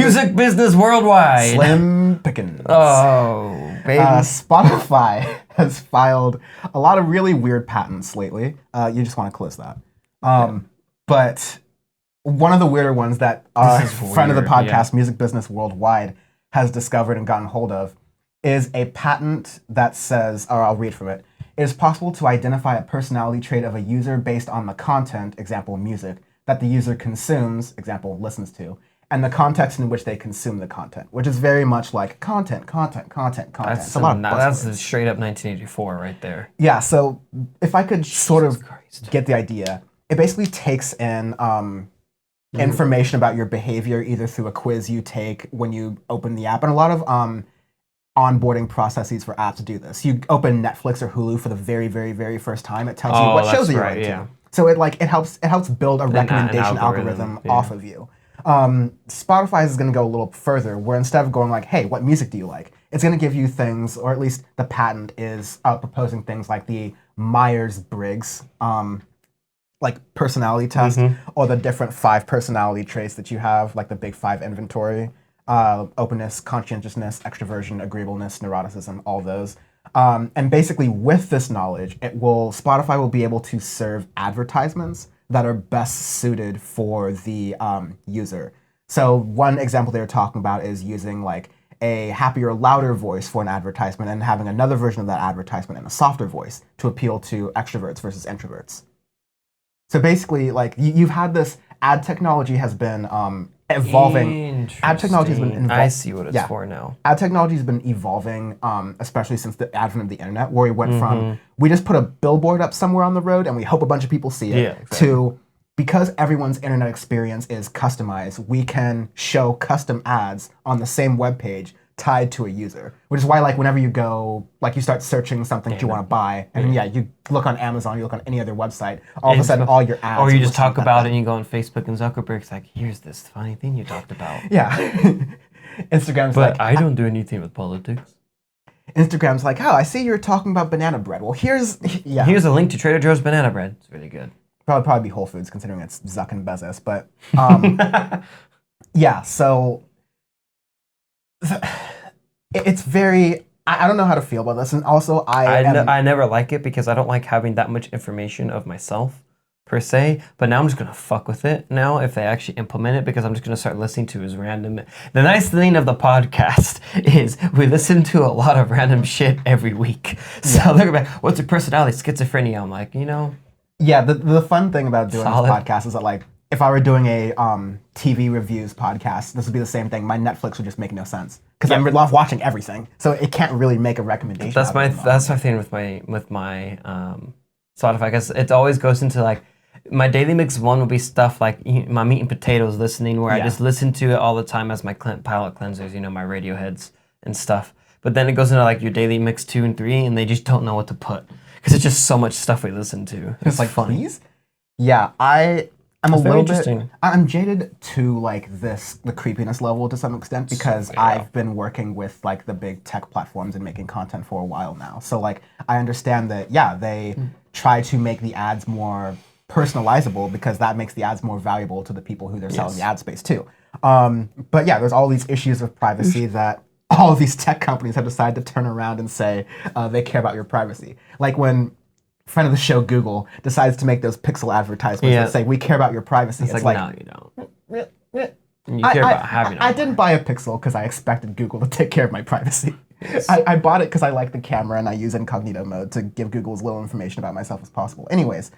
Music business worldwide. Slim pickings. Oh, baby. Spotify has filed a lot of really weird patents lately. You just want to close that. But one of the weirder ones that our friend of the podcast, Music Business Worldwide, has discovered and gotten hold of is a patent that says, or I'll read from it. It is possible to identify a personality trait of a user based on the content, example, music, that the user consumes, example, listens to, and the context in which they consume the content, which is very much like content. That's a straight up 1984 right there. Yeah, so if I could sort of get the idea, it basically takes in information about your behavior either through a quiz you take when you open the app, and a lot of onboarding processes for apps do this. You open Netflix or Hulu for the very, very, very first time, it tells you what shows you're into. So it helps build a recommendation algorithm off of you. Spotify is going to go a little further, where instead of going like, hey, what music do you like? It's going to give you things, or at least the patent is proposing things like the Myers-Briggs like personality test, or the different 5 personality traits that you have, like the big 5 inventory. Openness, conscientiousness, extroversion, agreeableness, neuroticism, all those. And basically with this knowledge, Spotify will be able to serve advertisements that are best suited for the user. So one example they were talking about is using like a happier, louder voice for an advertisement and having another version of that advertisement in a softer voice to appeal to extroverts versus introverts. So basically, like you've had this ad technology has been evolving. Ad technology has been I see what it's for now. Ad technology has been evolving, especially since the advent of the internet, where we went from we just put a billboard up somewhere on the road and we hope a bunch of people see it, to because everyone's internet experience is customized, we can show custom ads on the same web page tied to a user, which is why like whenever you go, like you start searching something that you want to buy, and you look on Amazon, you look on any other website, all of a sudden all your ads. Or you just talk about it and you go on Facebook and Zuckerberg's like, here's this funny thing you talked about. Yeah. Instagram's but I don't do anything with politics. Instagram's like, oh, I see you're talking about banana bread. Well, here's a link to Trader Joe's banana bread. It's really good. Probably be Whole Foods considering it's Zuck and Bezos, but yeah, so it's very, I don't know how to feel about this, and also I never like it because I don't like having that much information of myself per se, but now I'm just gonna fuck with it now if they actually implement it, because I'm just gonna start listening to his random. The nice thing of the podcast is we listen to a lot of random shit every week. So they're like, what's your personality? Schizophrenia. I'm like, Yeah, the fun thing about doing this podcast is that like if I were doing a TV reviews podcast, this would be the same thing. My Netflix would just make no sense because I love watching everything, so it can't really make a recommendation. That's my thing with my Spotify, because it always goes into like my daily mix one will be stuff like my meat and potatoes listening, where I just listen to it all the time as my palate cleansers, my Radioheads and stuff. But then it goes into like your daily mix 2 and 3, and they just don't know what to put because it's just so much stuff we listen to. It's like funny. Please? Yeah, I'm a little bit. I'm jaded to like the creepiness level to some extent because I've been working with like the big tech platforms and making content for a while now. So like I understand that they try to make the ads more personalizable because that makes the ads more valuable to the people who they're selling the ad space to. But yeah, there's all these issues of privacy that all of these tech companies have decided to turn around and say they care about your privacy. Like when friend of the show Google decides to make those pixel advertisements that say we care about your privacy. It's like no, you don't. You care about having. I didn't buy a Pixel because I expected Google to take care of my privacy. Yes. I bought it because I like the camera and I use incognito mode to give Google as little information about myself as possible. Anyways,